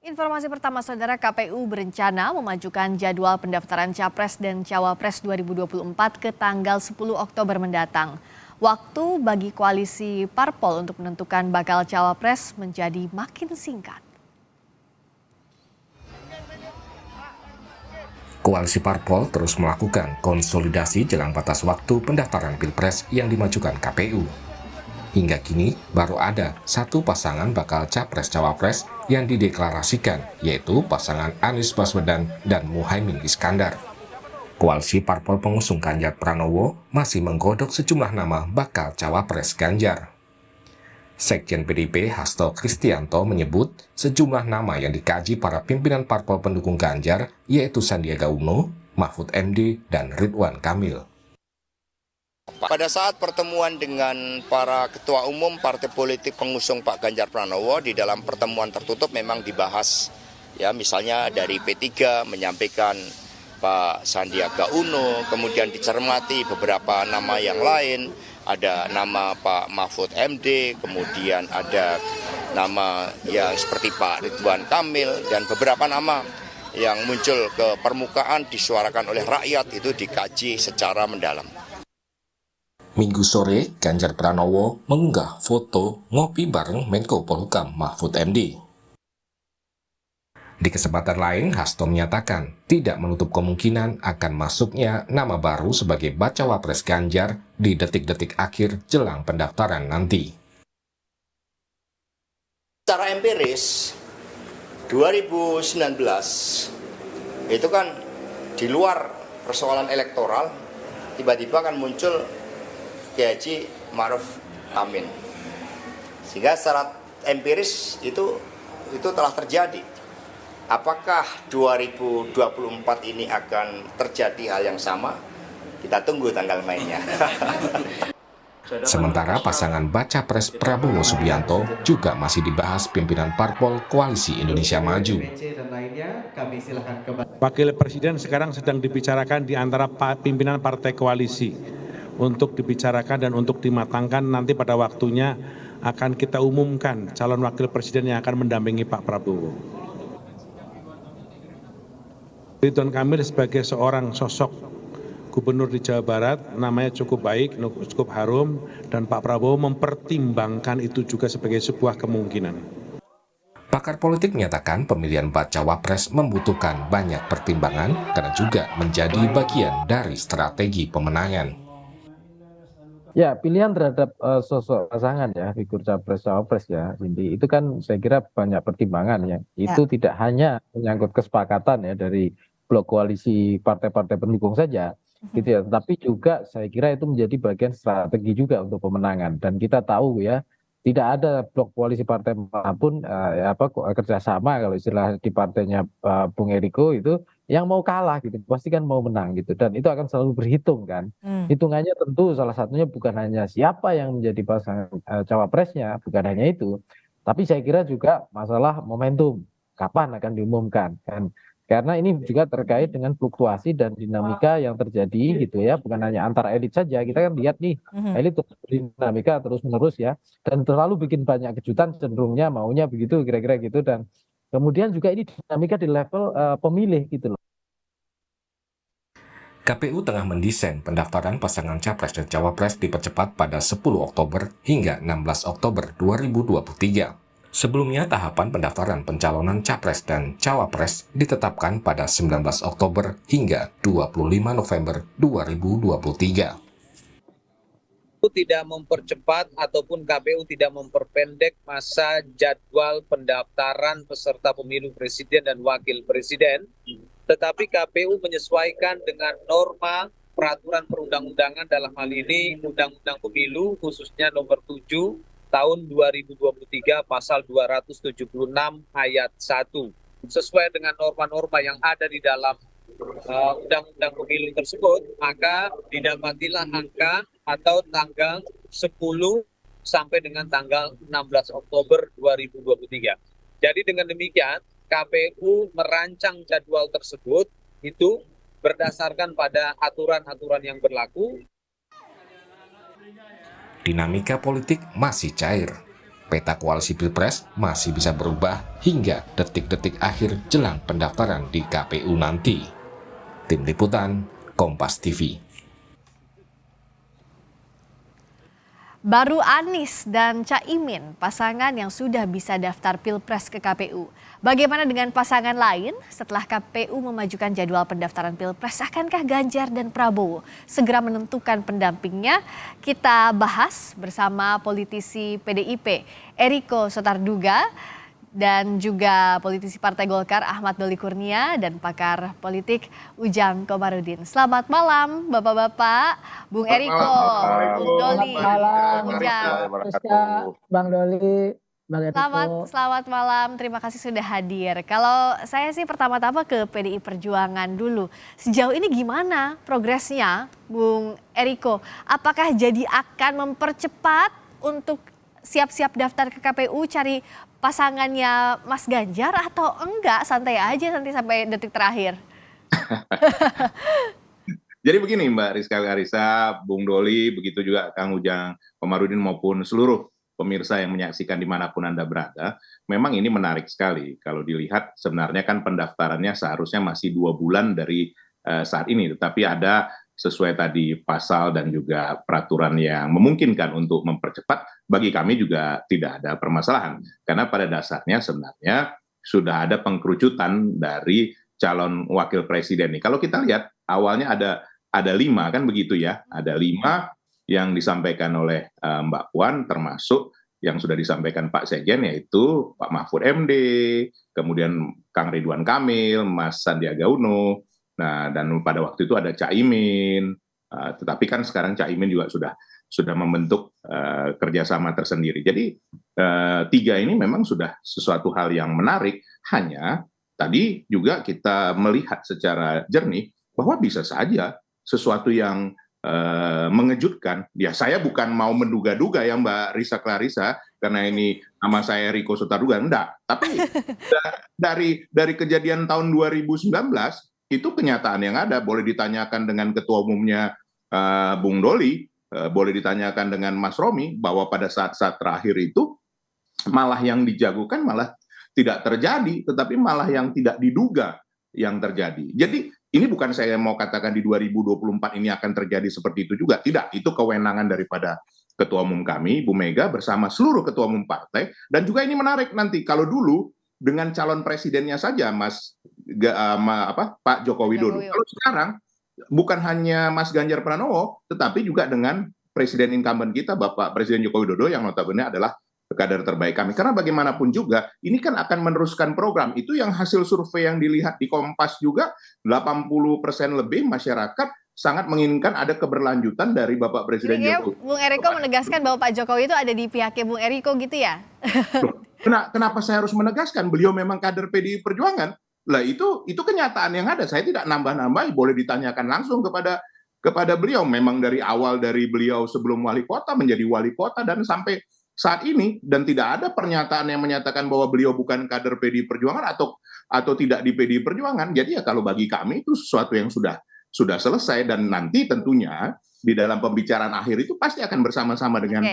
Informasi pertama, Saudara, KPU berencana memajukan jadwal pendaftaran Capres dan Cawapres 2024 ke tanggal 10 Oktober mendatang. Waktu bagi koalisi parpol untuk menentukan bakal Cawapres menjadi makin singkat. Koalisi parpol terus melakukan konsolidasi jelang batas waktu pendaftaran Pilpres yang dimajukan KPU. Hingga kini baru ada satu pasangan bakal Capres-Cawapres yang dideklarasikan, yaitu pasangan Anies Baswedan dan Muhaimin Iskandar. Koalisi parpol pengusung Ganjar Pranowo masih menggodok sejumlah nama bakal Cawapres Ganjar. Sekjen PDIP Hasto Kristianto menyebut sejumlah nama yang dikaji para pimpinan parpol pendukung Ganjar, yaitu Sandiaga Uno, Mahfud MD, dan Ridwan Kamil. Pada saat pertemuan dengan para ketua umum partai politik pengusung Pak Ganjar Pranowo, di dalam pertemuan tertutup memang dibahas, ya misalnya dari P3 menyampaikan Pak Sandiaga Uno, kemudian dicermati beberapa nama yang lain, ada nama Pak Mahfud MD, kemudian ada nama yang seperti Pak Ridwan Kamil, dan beberapa nama yang muncul ke permukaan disuarakan oleh rakyat itu dikaji secara mendalam. Minggu sore, Ganjar Pranowo mengunggah foto ngopi bareng Menko Polhukam Mahfud MD. Di kesempatan lain, Hasto menyatakan tidak menutup kemungkinan akan masuknya nama baru sebagai bacawa pres Ganjar di detik-detik akhir jelang pendaftaran nanti. Secara empiris, 2019 itu kan di luar persoalan elektoral, tiba-tiba kan muncul Kiai Haji Ma'ruf Amin. Sehingga secara empiris itu telah terjadi. Apakah 2024 ini akan terjadi hal yang sama? Kita tunggu tanggal mainnya. Sementara pasangan baca pres Prabowo Subianto juga masih dibahas pimpinan parpol Koalisi Indonesia Maju. Wakil Presiden sekarang sedang dibicarakan di antara pimpinan partai koalisi untuk dibicarakan dan untuk dimatangkan. Nanti pada waktunya akan kita umumkan calon wakil presiden yang akan mendampingi Pak Prabowo. Ridwan Kamil sebagai seorang sosok gubernur di Jawa Barat, namanya cukup baik, cukup harum, dan Pak Prabowo mempertimbangkan itu juga sebagai sebuah kemungkinan. Pakar politik menyatakan pemilihan bacawa pres membutuhkan banyak pertimbangan karena juga menjadi bagian dari strategi pemenangan. Ya, pilihan terhadap sosok pasangan ya, figur capres cawapres ya, Cindy, itu kan saya kira banyak pertimbangan ya. Itu tidak hanya menyangkut kesepakatan ya dari blok koalisi partai-partai pendukung saja, gitu ya. Tapi juga saya kira itu menjadi bagian strategi juga untuk pemenangan. Dan kita tahu ya, tidak ada blok koalisi partai manapun kerjasama kalau istilah di partainya Bung Eriko itu yang mau kalah gitu, pasti kan mau menang gitu, dan itu akan selalu berhitung kan. Hitungannya tentu salah satunya bukan hanya siapa yang menjadi pasangan cawapresnya, bukan hanya itu, tapi saya kira juga masalah momentum, kapan akan diumumkan kan. Karena ini juga terkait dengan fluktuasi dan dinamika yang terjadi gitu ya, bukan hanya antar elit saja. Kita kan lihat nih, elit terus dinamika terus-menerus ya, dan terlalu bikin banyak kejutan, cenderungnya maunya begitu, kira-kira gitu. Dan kemudian juga ini dinamika di level pemilih gitu loh. KPU tengah mendesain pendaftaran pasangan Capres dan Cawapres dipercepat pada 10 Oktober hingga 16 Oktober 2023. Sebelumnya, tahapan pendaftaran pencalonan Capres dan Cawapres ditetapkan pada 19 Oktober hingga 25 November 2023. Tidak mempercepat ataupun KPU tidak memperpendek masa jadwal pendaftaran peserta pemilu presiden dan wakil presiden, tetapi KPU menyesuaikan dengan norma peraturan perundang-undangan, dalam hal ini Undang-Undang Pemilu khususnya nomor 7 tahun 2023 pasal 276 ayat 1. Sesuai dengan norma-norma yang ada di dalam Undang-Undang Pemilu tersebut, maka didapatilah angka atau tanggal 10 sampai dengan tanggal 16 Oktober 2023. Jadi dengan demikian, KPU merancang jadwal tersebut itu berdasarkan pada aturan-aturan yang berlaku. Dinamika politik masih cair. peta koalisi Pilpres masih bisa berubah hingga detik-detik akhir jelang pendaftaran di KPU nanti. Tim Liputan, Kompas TV. Baru Anies dan Caimin, pasangan yang sudah bisa daftar Pilpres ke KPU. Bagaimana dengan pasangan lain? Setelah KPU memajukan jadwal pendaftaran Pilpres, akankah Ganjar dan Prabowo segera menentukan pendampingnya? Kita bahas bersama politisi PDIP, Eriko Sotarduga, dan juga politisi Partai Golkar Ahmad Doli Kurnia dan pakar politik Ujang Komarudin. Selamat malam Bapak-bapak, Bung Eriko, Bung Doli, Bung Ujang. Bang Doli, Bang Eriko. Selamat malam, terima kasih sudah hadir. Kalau saya sih pertama-tama ke PDI Perjuangan dulu. Sejauh ini gimana progresnya Bung Eriko? Apakah jadi akan mempercepat untuk siap-siap daftar ke KPU cari pasangannya Mas Ganjar atau enggak, santai aja nanti sampai detik terakhir? Jadi begini Mbak Rizka Larissa, Bung Doli, begitu juga Kang Ujang Komarudin maupun seluruh pemirsa yang menyaksikan dimanapun Anda berada, memang ini menarik sekali. Kalau dilihat sebenarnya kan pendaftarannya seharusnya masih 2 bulan dari saat ini, tetapi ada sesuai tadi pasal dan juga peraturan yang memungkinkan untuk mempercepat, bagi kami juga tidak ada permasalahan. Karena pada dasarnya sebenarnya sudah ada pengkerucutan dari calon wakil presiden nih. Kalau kita lihat awalnya ada 5 kan begitu ya, ada 5 yang disampaikan oleh Mbak Puan, termasuk yang sudah disampaikan Pak Sekjen, yaitu Pak Mahfud MD, kemudian Kang Ridwan Kamil, Mas Sandiaga Uno. Nah, dan pada waktu itu ada Caimin, tetapi kan sekarang Caimin juga sudah membentuk kerjasama tersendiri. Jadi 3 ini memang sudah sesuatu hal yang menarik, hanya tadi juga kita melihat secara jernih bahwa bisa saja sesuatu yang mengejutkan. Ya, saya bukan mau menduga-duga ya Mbak Risa Clarissa, karena ini nama saya Eriko Sotarduga, enggak. Tapi dari kejadian tahun 2019, itu kenyataan yang ada. Boleh ditanyakan dengan ketua umumnya Bung Doli, boleh ditanyakan dengan Mas Romi, bahwa pada saat-saat terakhir itu malah yang dijagokan malah tidak terjadi, tetapi malah yang tidak diduga yang terjadi. Jadi ini bukan saya mau katakan di 2024 ini akan terjadi seperti itu juga. Tidak, itu kewenangan daripada ketua umum kami, Bu Mega, bersama seluruh ketua umum partai. Dan juga ini menarik nanti, kalau dulu dengan calon presidennya saja Pak Joko Widodo. Kalau sekarang bukan hanya Mas Ganjar Pranowo, tetapi juga dengan presiden incumbent kita, Bapak Presiden Joko Widodo, yang notabene adalah kader terbaik kami. Karena bagaimanapun juga, ini kan akan meneruskan program. Itu yang hasil survei yang dilihat di Kompas juga, 80% lebih masyarakat sangat menginginkan ada keberlanjutan dari Bapak Presiden Jokowi. Bung Eriko menegaskan bahwa Pak Jokowi itu ada di pihaknya Bung Eriko gitu ya? Kenapa saya harus menegaskan? Beliau memang kader PDI Perjuangan. Lah itu kenyataan yang ada. Saya tidak nambah-nambah, boleh ditanyakan langsung kepada beliau. Memang dari awal dari beliau sebelum wali kota menjadi wali kota dan sampai saat ini, dan tidak ada pernyataan yang menyatakan bahwa beliau bukan kader PDI Perjuangan atau tidak di PDI Perjuangan. Jadi ya kalau bagi kami itu sesuatu yang sudah selesai, dan nanti tentunya di dalam pembicaraan akhir itu pasti akan bersama-sama dengan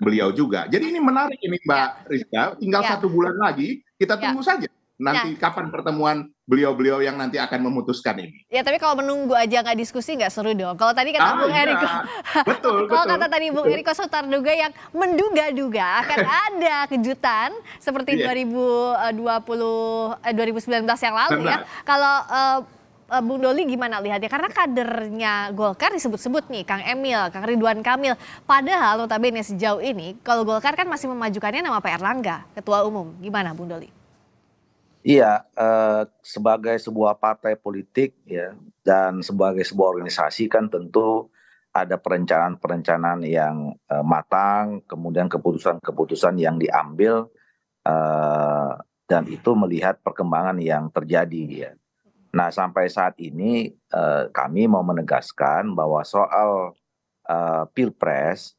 beliau juga. Jadi ini menarik ini Mbak Rizka, tinggal 1 bulan lagi, kita tunggu saja nanti kapan pertemuan beliau-beliau yang nanti akan memutuskan ini. Ya, tapi kalau menunggu aja nggak diskusi nggak seru dong. Kalau tadi kata Bung Eriko, kalau kata tadi Bung Eriko Sotarduga yang menduga-duga akan ada kejutan seperti 2019 yang lalu ya. Kalau Bung Doli gimana lihatnya? Karena kadernya Golkar disebut-sebut nih, Kang Emil, Kang Ridwan Kamil. Padahal notabene sejauh ini, kalau Golkar kan masih memajukannya nama Pak Erlangga, Ketua Umum. Gimana Bung Doli? Iya, sebagai sebuah partai politik ya, dan sebagai sebuah organisasi kan tentu ada perencanaan-perencanaan yang matang, kemudian keputusan-keputusan yang diambil, dan itu melihat perkembangan yang terjadi ya. Nah, sampai saat ini kami mau menegaskan bahwa soal Pilpres,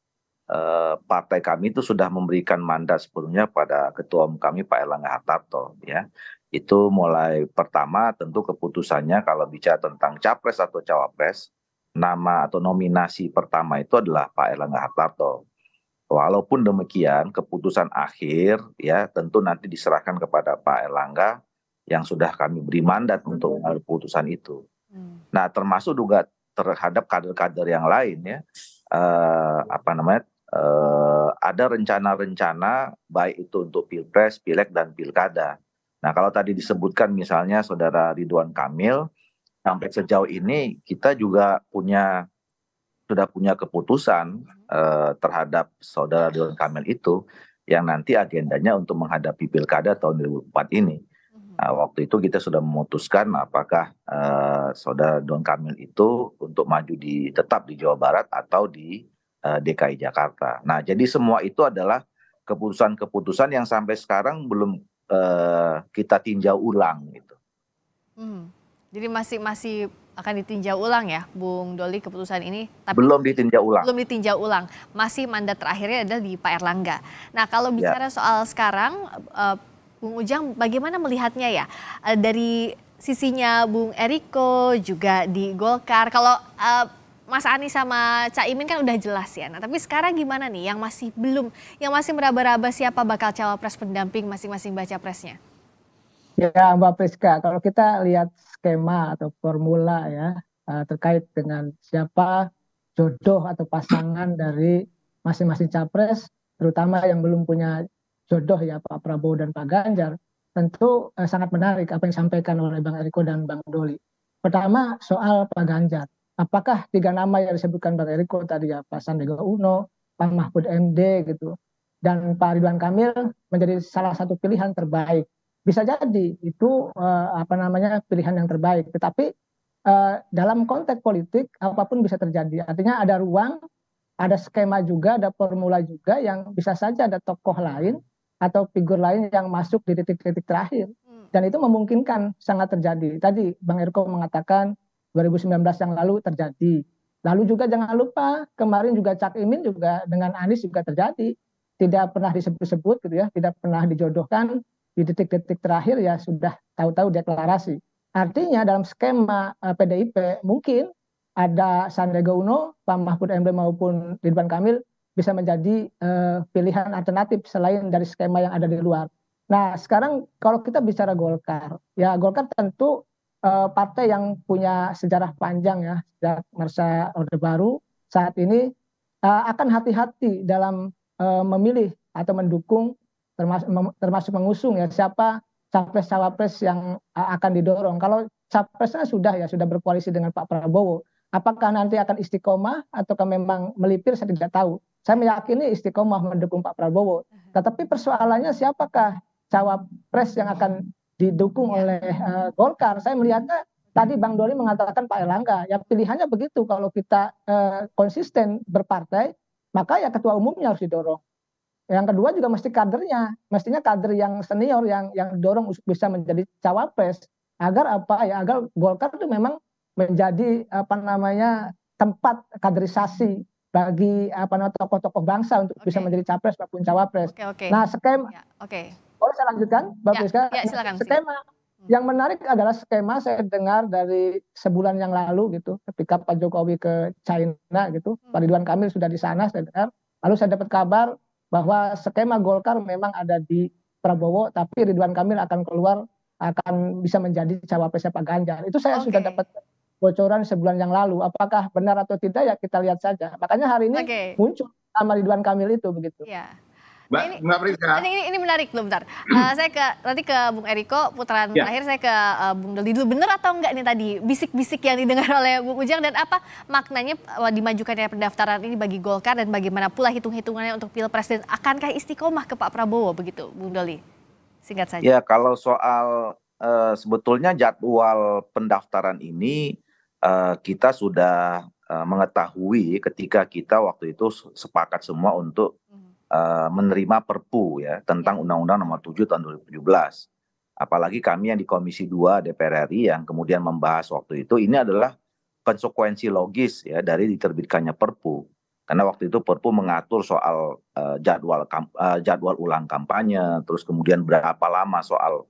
partai kami itu sudah memberikan mandat sepenuhnya pada ketua umum kami Pak Erlangga Hartarto ya. Itu mulai pertama tentu keputusannya kalau bicara tentang capres atau cawapres, nama atau nominasi pertama itu adalah Pak Erlangga Hartarto. Walaupun demikian, keputusan akhir ya tentu nanti diserahkan kepada Pak Erlangga yang sudah kami beri mandat untuk mengambil keputusan itu. Nah, termasuk juga terhadap kader-kader yang lain ya, ada rencana-rencana baik itu untuk pilpres, pileg dan pilkada. Nah, kalau tadi disebutkan misalnya Saudara Ridwan Kamil, sampai sejauh ini kita juga sudah punya keputusan terhadap Saudara Ridwan Kamil itu yang nanti agendanya untuk menghadapi pilkada tahun 2004 ini. Nah, waktu itu kita sudah memutuskan apakah Saudara Ridwan Kamil itu untuk maju tetap di Jawa Barat atau di DKI Jakarta. Nah, jadi semua itu adalah keputusan-keputusan yang sampai sekarang belum kita tinjau ulang gitu. Jadi masih akan ditinjau ulang ya, Bung Doli, keputusan ini? Tapi belum ditinjau ulang. Belum ditinjau ulang. Masih mandat terakhirnya adalah di Pak Erlangga. Nah, kalau bicara soal sekarang, Bung Ujang, bagaimana melihatnya ya? Dari sisinya Bung Eriko, juga di Golkar. Kalau Mas Anies sama Cak Imin kan udah jelas ya. Nah, tapi sekarang gimana nih yang masih belum, yang masih meraba-raba siapa bakal cawapres pendamping masing-masing baca presnya? Ya, Mbak Priska, kalau kita lihat skema atau formula ya terkait dengan siapa jodoh atau pasangan dari masing-masing capres, terutama yang belum punya jodoh ya Pak Prabowo dan Pak Ganjar, tentu sangat menarik apa yang disampaikan oleh Bang Eriko dan Bang Doli. Pertama soal Pak Ganjar, apakah 3 nama yang disebutkan Bang Eriko tadi ya, Pak Sandiaga Uno, Pak Mahfud MD gitu, dan Pak Ridwan Kamil menjadi salah satu pilihan terbaik. Bisa jadi itu pilihan yang terbaik, tetapi dalam konteks politik apapun bisa terjadi. Artinya ada ruang, ada skema juga, ada formula juga yang bisa saja ada tokoh lain atau figur lain yang masuk di titik-titik terakhir, dan itu memungkinkan sangat terjadi. Tadi Bang Eriko mengatakan 2019 yang lalu terjadi, lalu juga jangan lupa kemarin juga Cak Imin juga dengan Anies juga terjadi, tidak pernah disebut-sebut gitu ya, tidak pernah dijodohkan, di detik-detik terakhir ya sudah tahu-tahu deklarasi. Artinya dalam skema PDIP mungkin ada Sandiaga Uno, Pak Mahfud MD maupun Ridwan Kamil bisa menjadi pilihan alternatif selain dari skema yang ada di luar. Nah, sekarang kalau kita bicara Golkar, ya Golkar tentu partai yang punya sejarah panjang ya, sejak masa Orde Baru saat ini akan hati-hati dalam memilih atau mendukung termasuk mengusung ya siapa capres-cawapres yang akan didorong. Kalau capresnya sudah berkoalisi dengan Pak Prabowo, apakah nanti akan istiqomah ataukah memang melipir, saya tidak tahu. Saya meyakini istiqomah mendukung Pak Prabowo. Tetapi persoalannya siapakah cawapres yang akan didukung oleh Golkar? Saya melihatnya tadi Bang Doli mengatakan Pak Erlangga, ya pilihannya begitu. Kalau kita konsisten berpartai, maka ya ketua umumnya harus didorong. Yang kedua juga mesti kadernya, mestinya kader yang senior yang dorong bisa menjadi cawapres agar agar Golkar itu memang menjadi tempat kaderisasi bagi tokoh-tokoh bangsa untuk bisa menjadi capres maupun cawapres. Nah, skema, boleh saya lanjutkan, Mbak Priska? Silakan. Skema yang menarik adalah skema saya dengar dari sebulan yang lalu gitu, ketika Pak Jokowi ke China gitu, Pak Ridwan Kamil sudah di sana saya dengar, lalu saya dapat kabar bahwa skema Golkar memang ada di Prabowo, tapi Ridwan Kamil akan keluar, akan bisa menjadi cawapresnya Pak Ganjar. Itu saya sudah dapat bocoran sebulan yang lalu. Apakah benar atau tidak ya kita lihat saja. Makanya hari ini muncul nama Ridwan Kamil itu begitu. Ya. Mbak Priska. Ini menarik loh, bentar. Saya nanti ke Bung Eriko, putaran terakhir saya ke Bung Doli dulu. Benar atau enggak nih tadi bisik-bisik yang didengar oleh Bung Ujang, dan apa maknanya dimajukannya pendaftaran ini bagi Golkar, dan bagaimana pula hitung-hitungannya untuk Pilpres, dan akankah istiqomah ke Pak Prabowo begitu, Bung Doli? Singkat saja. Ya, kalau soal sebetulnya jadwal pendaftaran ini kita sudah mengetahui ketika kita waktu itu sepakat semua untuk menerima Perpu ya tentang Undang-Undang Nomor 7 Tahun 2017. Apalagi kami yang di Komisi 2 DPR RI yang kemudian membahas waktu itu, ini adalah konsekuensi logis ya dari diterbitkannya Perpu. Karena waktu itu Perpu mengatur soal jadwal ulang kampanye, terus kemudian berapa lama soal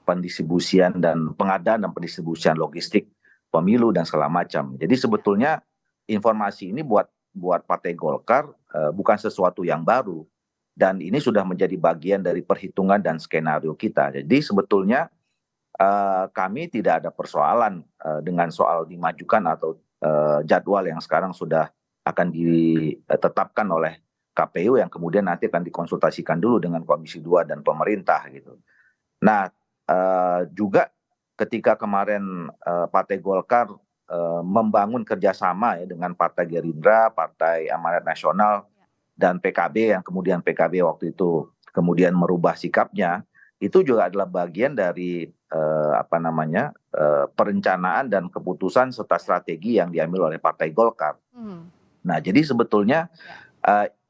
pendistribusian dan pengadaan dan pendistribusian logistik pemilu dan segala macam. Jadi sebetulnya informasi ini buat buat Partai Golkar bukan sesuatu yang baru. Dan ini sudah menjadi bagian dari perhitungan dan skenario kita. Jadi sebetulnya kami tidak ada persoalan dengan soal dimajukan atau jadwal yang sekarang sudah akan ditetapkan oleh KPU yang kemudian nanti akan dikonsultasikan dulu dengan Komisi 2 dan pemerintah gitu. Nah, juga ketika kemarin Partai Golkar membangun kerjasama ya dengan Partai Gerindra, Partai Amanat Nasional, dan PKB yang kemudian PKB waktu itu kemudian merubah sikapnya, itu juga adalah bagian dari perencanaan dan keputusan serta strategi yang diambil oleh Partai Golkar. Nah, jadi sebetulnya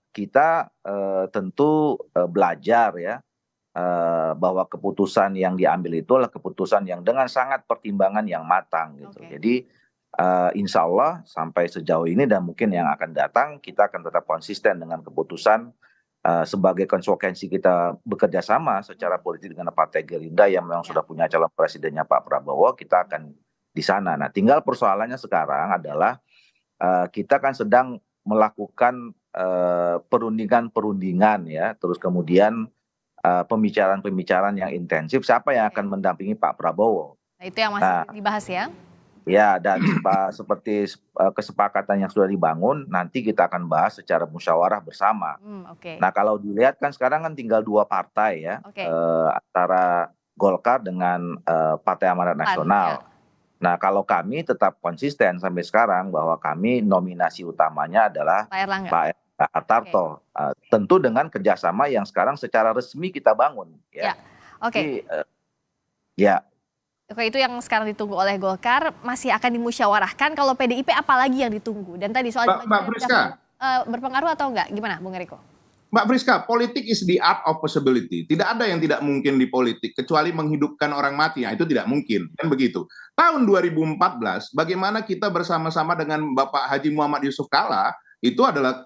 kita tentu belajar ya bahwa keputusan yang diambil itu adalah keputusan yang dengan sangat pertimbangan yang matang gitu. Jadi insya Allah sampai sejauh ini dan mungkin yang akan datang kita akan tetap konsisten dengan keputusan sebagai konsekuensi kita bekerja sama secara politik dengan Partai Gerindra yang memang sudah punya calon presidennya Pak Prabowo, kita akan di sana. Nah, tinggal persoalannya sekarang adalah kita kan sedang melakukan perundingan ya, terus kemudian pembicaraan-pembicaraan yang intensif siapa yang akan mendampingi Pak Prabowo. Nah, itu yang masih dibahas ya. Ya, dan seperti kesepakatan yang sudah dibangun, nanti kita akan bahas secara musyawarah bersama. Nah, kalau dilihat kan sekarang kan tinggal 2 partai ya, antara Golkar dengan Partai Amanat Nasional. Nah, kalau kami tetap konsisten sampai sekarang bahwa kami nominasi utamanya adalah Pak Hartarto. Tentu dengan kerjasama yang sekarang secara resmi kita bangun. Ya. Jadi, Oke, itu yang sekarang ditunggu oleh Golkar, masih akan dimusyawarahkan. Kalau PDIP apalagi yang ditunggu? Dan tadi soal Mbak Friska, berpengaruh atau enggak? Gimana Bung Eriko? Mbak Friska, politik is the art of possibility. Tidak ada yang tidak mungkin di politik, kecuali menghidupkan orang mati. Nah, itu tidak mungkin, kan begitu. Tahun 2014, bagaimana kita bersama-sama dengan Bapak Haji Muhammad Yusuf Kalla, itu adalah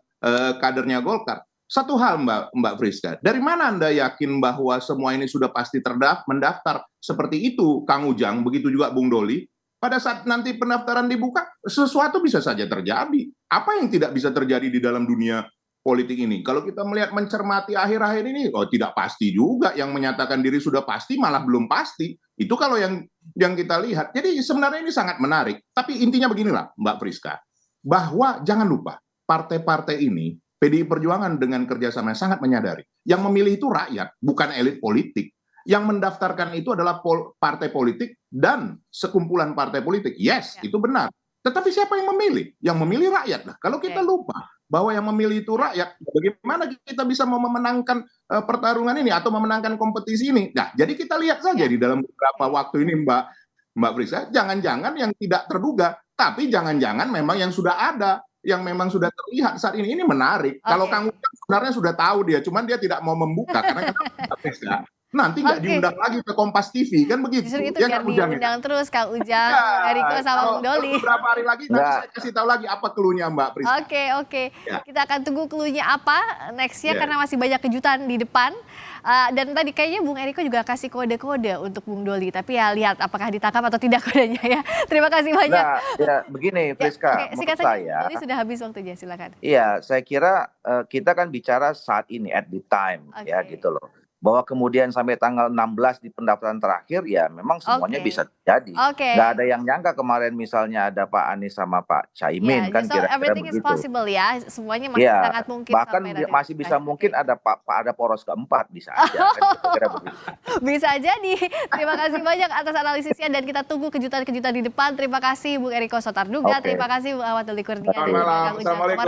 kadernya Golkar. Satu hal Mbak Friska, dari mana Anda yakin bahwa semua ini sudah pasti mendaftar seperti itu, Kang Ujang, begitu juga Bung Doli? Pada saat nanti pendaftaran dibuka, sesuatu bisa saja terjadi. Apa yang tidak bisa terjadi di dalam dunia politik ini? Kalau kita melihat mencermati akhir-akhir ini, tidak pasti juga. Yang menyatakan diri sudah pasti malah belum pasti. Itu kalau yang kita lihat. Jadi sebenarnya ini sangat menarik. Tapi intinya beginilah Mbak Friska, bahwa jangan lupa partai-partai ini, PDI Perjuangan dengan kerjasama yang sangat menyadari, yang memilih itu rakyat, bukan elit politik. Yang mendaftarkan itu adalah partai politik dan sekumpulan partai politik. Yes, itu benar. Tetapi siapa yang memilih? Yang memilih rakyat. Nah, kalau kita lupa bahwa yang memilih itu rakyat, bagaimana kita bisa memenangkan pertarungan ini atau memenangkan kompetisi ini? Nah, jadi kita lihat saja di dalam beberapa waktu ini Mbak Friska, jangan-jangan yang tidak terduga, tapi jangan-jangan memang yang sudah ada, yang memang sudah terlihat saat ini menarik. Kalau Kang Ujang sebenarnya sudah tahu dia, cuman dia tidak mau membuka karena nanti nggak diundang lagi ke Kompas TV kan begitu. Justru itu biar diundang terus Kang Ujang, Eriko sama Bung Doli. Beberapa hari lagi nanti saya kasih tahu lagi apa clue-nya Mbak Friska. Oke. Kita akan tunggu clue-nya apa next-nya karena masih banyak kejutan di depan. Dan tadi kayaknya Bung Eriko juga kasih kode-kode untuk Bung Doli, tapi ya lihat apakah ditangkap atau tidak kodenya ya. Terima kasih banyak. Nah, ya begini Friska, menurut saya. Jadi sudah habis waktunya, silakan. Iya, saya kira kita kan bicara saat ini at the time ya gitu loh. Bahwa kemudian sampai tanggal 16 di pendaftaran terakhir ya memang semuanya bisa terjadi. Nggak ada yang nyangka kemarin misalnya ada Pak Anies sama Pak Caimin kan kira-kira everything begitu. Is possible ya, semuanya masih sangat mungkin. Bahkan masih bisa mungkin ada poros keempat bisa aja. Kan kira-kira begitu. Bisa jadi. Terima kasih banyak atas analisisnya dan kita tunggu kejutan-kejutan di depan. Terima kasih Bung Eriko Sotarduga, terima kasih Bung Ahmad Doli Kurnia. Selamat malam. Assalamualaikum.